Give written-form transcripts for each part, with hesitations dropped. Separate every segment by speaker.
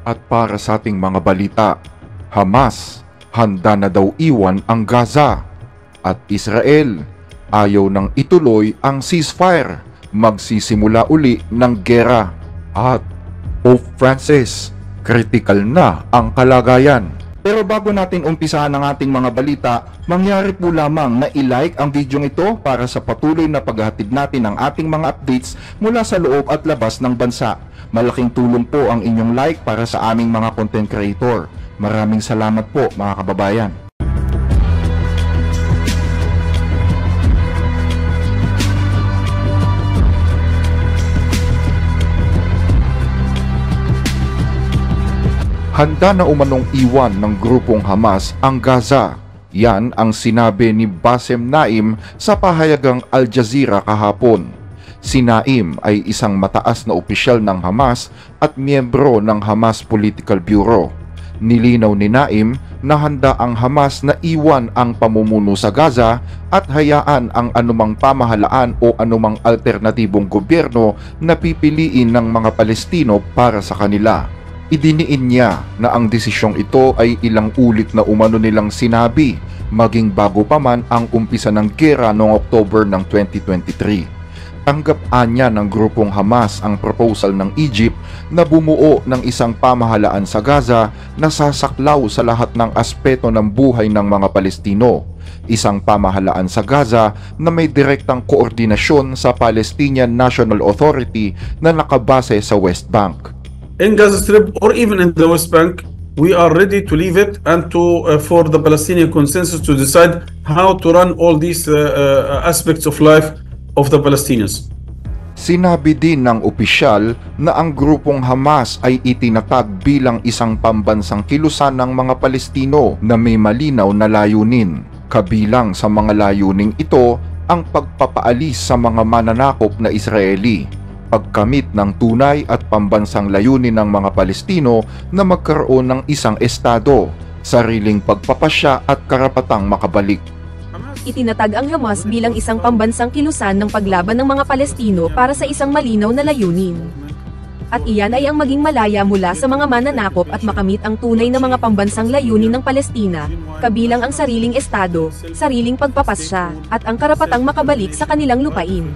Speaker 1: At para sa ating mga balita, Hamas, handa na daw iwan ang Gaza. At Israel, ayaw nang ituloy ang ceasefire, magsisimula uli ng gera. At Pope Francis, critical na ang kalagayan. Pero bago natin umpisahan ang ating mga balita, mangyari po lamang na i-like ang video ito para sa patuloy na paghahatid natin ng ating mga updates mula sa loob at labas ng bansa. Malaking tulong po ang inyong like para sa aming mga content creator. Maraming salamat po mga kababayan. Handa na umanong iwan ng grupong Hamas ang Gaza. Yan ang sinabi ni Bassem Naim sa pahayagang Al Jazeera kahapon. Si Naim ay isang mataas na opisyal ng Hamas at miyembro ng Hamas Political Bureau. Nilinaw ni Naim na handa ang Hamas na iwan ang pamumuno sa Gaza at hayaan ang anumang pamahalaan o anumang alternatibong gobyerno na pipiliin ng mga Palestino para sa kanila. Idiniin niya na ang desisyong ito ay ilang ulit na umano nilang sinabi maging bago pa man ang umpisa ng gera noong October ng 2023. Tanggap-an niya ng grupong Hamas ang proposal ng Egypt na bumuo ng isang pamahalaan sa Gaza na sasaklaw sa lahat ng aspeto ng buhay ng mga Palestino. Isang pamahalaan sa Gaza na may direktang koordinasyon sa Palestinian National Authority na nakabase sa West Bank.
Speaker 2: In Gaza Strip or even in the West Bank, we are ready to leave it and to for the Palestinian consensus to decide how to run all these aspects of life of the Palestinians.
Speaker 1: Sinabi din ng opisyal na ang grupong Hamas ay itinatag bilang isang pambansang kilusan ng mga Palestino na may malinaw na layunin. Kabilang sa mga layuning ito ang pagpapaalis sa mga mananakop na Israeli, pagkamit ng tunay at pambansang layunin ng mga Palestino na magkaroon ng isang estado, sariling pagpapasya at karapatang makabalik.
Speaker 3: Itinatag ang Hamas bilang isang pambansang kilusan ng paglaban ng mga Palestino para sa isang malinaw na layunin. At iyan ay ang maging malaya mula sa mga mananakop at makamit ang tunay na mga pambansang layunin ng Palestina, kabilang ang sariling estado, sariling pagpapasya, at ang karapatang makabalik sa kanilang lupain.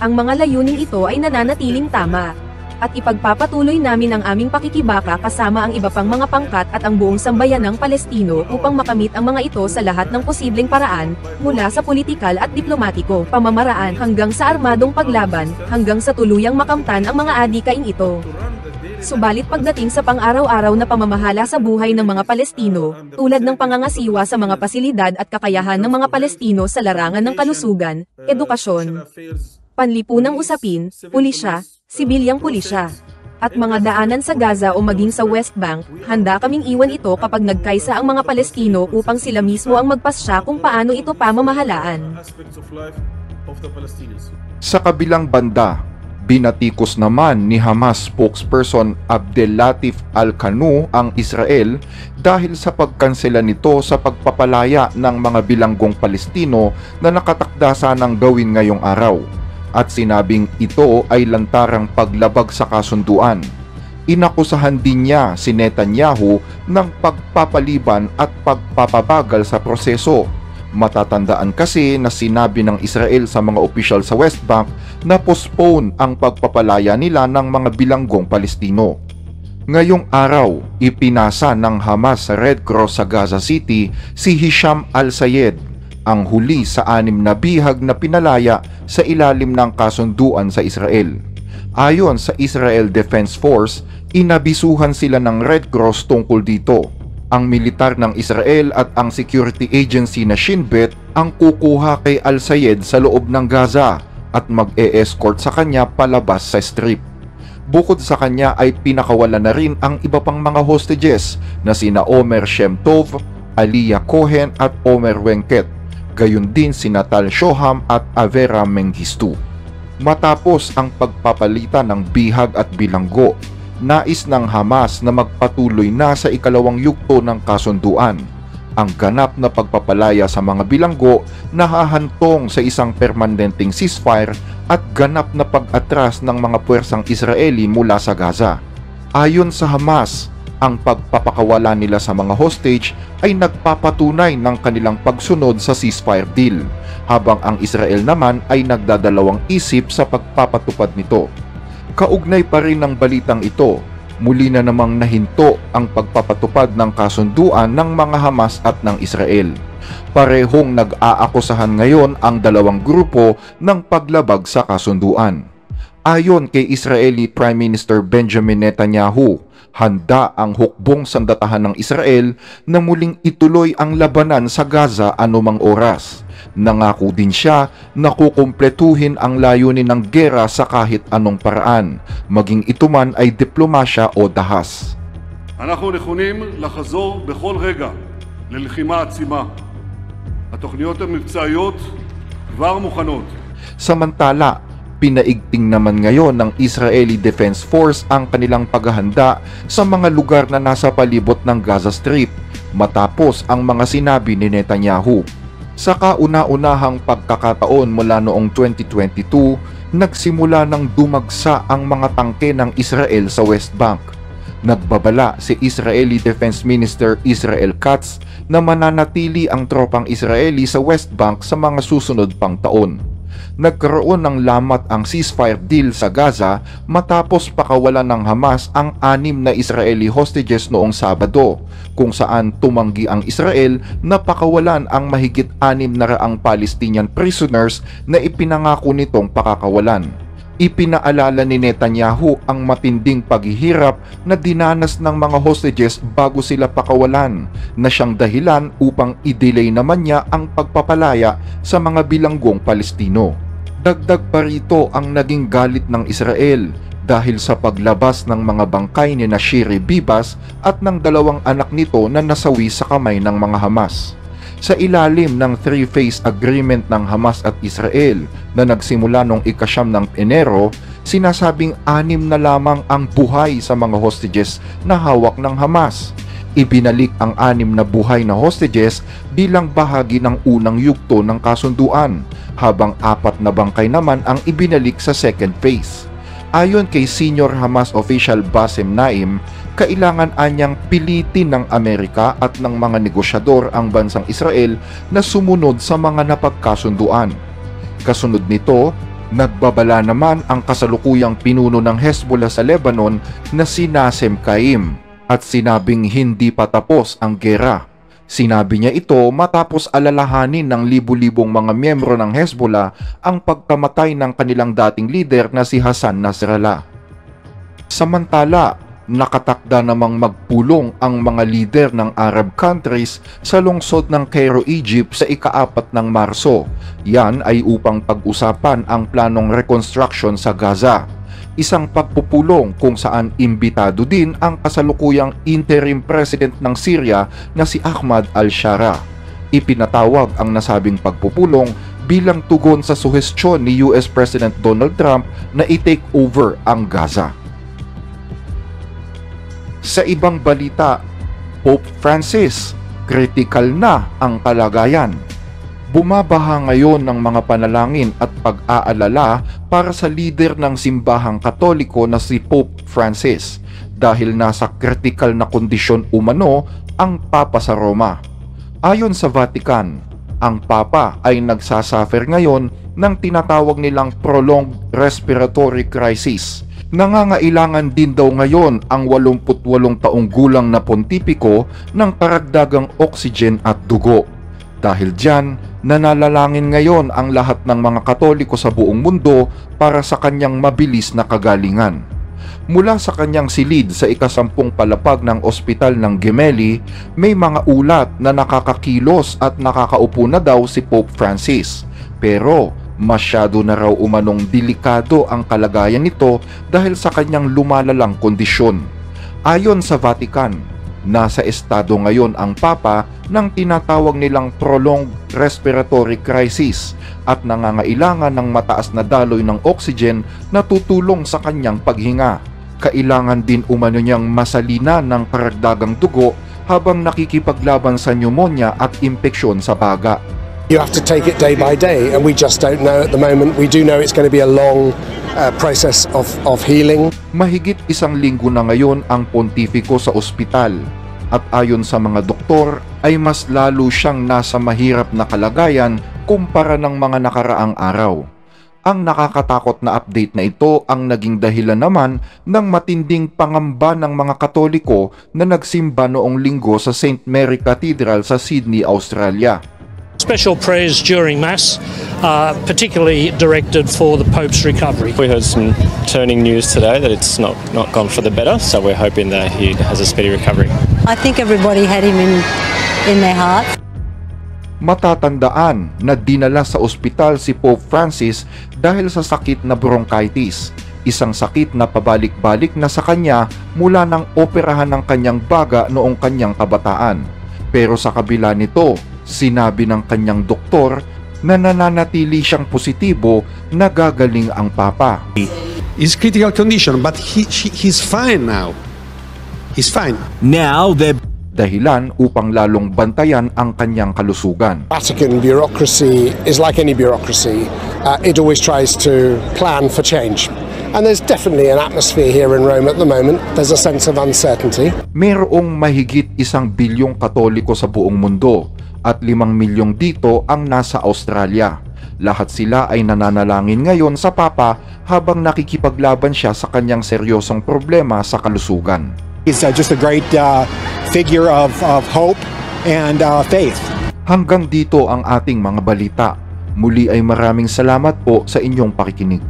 Speaker 3: Ang mga layuning ito ay nananatiling tama. At ipagpapatuloy namin ang aming pakikibaka kasama ang iba pang mga pangkat at ang buong sambayan ng Palestino upang makamit ang mga ito sa lahat ng posibleng paraan, mula sa politikal at diplomatiko pamamaraan hanggang sa armadong paglaban, hanggang sa tuluyang makamtan ang mga adikain ito. Subalit pagdating sa pang-araw-araw na pamamahala sa buhay ng mga Palestino, tulad ng pangangasiwa sa mga pasilidad at kakayahan ng mga Palestino sa larangan ng kalusugan, edukasyon, panlipunang usapin, pulisya, sibilyang pulisya, at mga daanan sa Gaza o maging sa West Bank, handa kaming iwan ito kapag nagkaisa ang mga Palestino upang sila mismo ang magpasya kung paano ito pamamahalaan.
Speaker 1: Sa kabilang banda, binatikos naman ni Hamas spokesperson Abdel Latif Al-Qanu ang Israel dahil sa pagkansela nito sa pagpapalaya ng mga bilanggong Palestino na nakatakda sanang gawin ngayong araw. At sinabing ito ay lantarang paglabag sa kasunduan. Inakusahan din niya si Netanyahu ng pagpapaliban at pagpapabagal sa proseso. Matatandaan kasi na sinabi ng Israel sa mga opisyal sa West Bank na postpone ang pagpapalaya nila ng mga bilanggong Palestino. Ngayong araw, ipinasa ng Hamas sa Red Cross sa Gaza City si Hisham Al-Sayed, ang huli sa 6 na bihag na pinalaya sa ilalim ng kasunduan sa Israel. Ayon sa Israel Defense Force, inabisuhan sila ng Red Cross tungkol dito. Ang militar ng Israel at ang security agency na Shin Bet ang kukuha kay Al-Sayed sa loob ng Gaza at mag-e-escort sa kanya palabas sa strip. Bukod sa kanya ay pinakawala na rin ang iba pang mga hostages na sina Omer Shemtov, Aliyah Cohen at Omer Wenket. Gayon din si Natal Shoham at Avera Mengistu. Matapos ang pagpapalitan ng bihag at bilanggo, nais ng Hamas na magpatuloy na sa ikalawang yugto ng kasunduan. Ang ganap na pagpapalaya sa mga bilanggo nahahantong sa isang permanenteng ceasefire at ganap na pag-atras ng mga puwersang Israeli mula sa Gaza. Ayon sa Hamas, Ang pagpapakawala nila sa mga hostage ay nagpapatunay ng kanilang pagsunod sa ceasefire deal, habang ang Israel naman ay nagdadalawang isip sa pagpapatupad nito. Kaugnay pa rin ng balitang ito, muli na namang nahinto ang pagpapatupad ng kasunduan ng mga Hamas at ng Israel. Parehong nag-aakusahan ngayon ang dalawang grupo ng paglabag sa kasunduan. Ayon kay Israeli Prime Minister Benjamin Netanyahu, handa ang hukbong sandatahan ng Israel na muling ituloy ang labanan sa Gaza anumang oras. Nangako din siya na kukumpletuhin ang layunin ng gera sa kahit anong paraan, maging ito man ay diplomasya o dahas.
Speaker 4: אנחנו נכונים לחזור בכל רגע ללחימה עצימה. התוכניות המבצעיות כבר מוכנות.
Speaker 1: Samantala, pinaigting naman ngayon ng Israeli Defense Force ang kanilang paghahanda sa mga lugar na nasa palibot ng Gaza Strip matapos ang mga sinabi ni Netanyahu. Sa kauna-unahang pagkakataon mula noong 2022, nagsimula ng dumagsa ang mga tangke ng Israel sa West Bank. Nagbabala si Israeli Defense Minister Israel Katz na mananatili ang tropang Israeli sa West Bank sa mga susunod pang taon. Nagkaroon ng lamat ang ceasefire deal sa Gaza matapos pakawalan ng Hamas ang 6 na Israeli hostages noong Sabado, kung saan tumanggi ang Israel na pakawalan ang mahigit 600 Palestinian prisoners na ipinangako nitong pakakawalan. Ipinaalala ni Netanyahu ang matinding paghihirap na dinanas ng mga hostages bago sila pakawalan, na siyang dahilan upang i-delay naman niya ang pagpapalaya sa mga bilanggong Palestino. Dagdag pa rito ang naging galit ng Israel dahil sa paglabas ng mga bangkay ni Shiri Bibas at ng 2 anak nito na nasawi sa kamay ng mga Hamas. Sa ilalim ng 3-phase agreement ng Hamas at Israel na nagsimula noong ika-9 ng Enero, sinasabing 6 na lamang ang buhay sa mga hostages na hawak ng Hamas. Ibinalik ang 6 na buhay na hostages bilang bahagi ng unang yugto ng kasunduan, habang 4 na bangkay naman ang ibinalik sa second phase. Ayon kay senior Hamas official Bassem Naim, kailangan anyang pilitin ng Amerika at ng mga negosyador ang bansang Israel na sumunod sa mga napagkasunduan. Kasunod nito, nagbabala naman ang kasalukuyang pinuno ng Hezbollah sa Lebanon na si Nassem Qaim at sinabing hindi pa tapos ang gera. Sinabi niya ito matapos alalahanin ng libu-libong mga miyembro ng Hezbollah ang pagkamatay ng kanilang dating leader na si Hassan Nasrallah. Samantala, nakatakda namang magpulong ang mga leader ng Arab countries sa lungsod ng Cairo, Egypt sa ika-4 ng Marso. Yan ay upang pag-usapan ang planong reconstruction sa Gaza. Isang pagpupulong kung saan imbitado din ang kasalukuyang interim president ng Syria na si Ahmad al-Shara. Ipinatawag ang nasabing pagpupulong bilang tugon sa suhestyon ni US President Donald Trump na i-take over ang Gaza. Sa ibang balita, Pope Francis, critical na ang kalagayan. Bumabaha ngayon ng mga panalangin at pag-aalala para sa leader ng simbahang Katoliko na si Pope Francis dahil nasa critical na kondisyon umano ang Papa sa Roma. Ayon sa Vatican, ang Papa ay nagsasuffer ngayon ng tinatawag nilang prolonged respiratory crisis. Nangangailangan din daw ngayon ang 88 taong gulang na pontipiko ng karagdagang oxygen at dugo. Dahil dyan, nanalangin ngayon ang lahat ng mga Katoliko sa buong mundo para sa kanyang mabilis na kagalingan. Mula sa kanyang silid sa ika-10 palapag ng ospital ng Gemelli, may mga ulat na nakakakilos at nakakaupo na daw si Pope Francis. Pero masyado na raw umanong delikado ang kalagayan nito dahil sa kanyang lumalalang kondisyon. Ayon sa Vatican, nasa estado ngayon ang Papa ng tinatawag nilang prolonged respiratory crisis at nangangailangan ng mataas na daloy ng oxygen na tutulong sa kanyang paghinga. Kailangan din umano niyang masalina ng karagdagang dugo habang nakikipaglaban sa pneumonia at impeksyon sa baga.
Speaker 5: You have to take it day by day, and we just don't know at the moment. We do know it's going to be a long process of healing.
Speaker 1: Mahigit 1 linggo na ngayon ang pontifiko sa ospital at ayon sa mga doktor ay mas lalo siyang nasa mahirap na kalagayan kumpara ng mga nakaraang araw. Ang nakakatakot na update na ito ang naging dahilan naman ng matinding pangamba ng mga Katoliko na nagsimba noong linggo sa St. Mary Cathedral sa Sydney, Australia.
Speaker 6: Special prayers during Mass, particularly directed for the Pope's recovery.
Speaker 7: We heard some turning news today that it's not gone for the better, so we're hoping that he has a speedy recovery.
Speaker 8: I think everybody had him in their heart.
Speaker 1: Matatandaan na dinala sa ospital si Pope Francis dahil sa sakit na bronchitis, isang sakit na pabalik-balik na sa kanya mula nang operahan ng kanyang baga noong kanyang kabataan. Pero sa kabila nito, sinabi ng kanyang doktor na nananatili siyang positibo na gagaling ang Papa.
Speaker 9: It's critical condition, but he's fine now. He's fine.
Speaker 10: Now they're
Speaker 1: Dahilan upang lalong bantayan ang kanyang kalusugan.
Speaker 5: Vatican bureaucracy is like any bureaucracy. It always tries to plan for change. And there's definitely an atmosphere here in Rome at the moment. There's a sense of uncertainty.
Speaker 1: Mayroong mahigit 1 bilyong Katoliko sa buong mundo at 5 milyong dito ang nasa Australia. Lahat sila ay nananalangin ngayon sa Papa habang nakikipaglaban siya sa kanyang seryosong problema sa kalusugan.
Speaker 11: He's just a great figure of hope and faith.
Speaker 1: Hanggang dito ang ating mga balita. Muli ay maraming salamat po sa inyong pakikinig.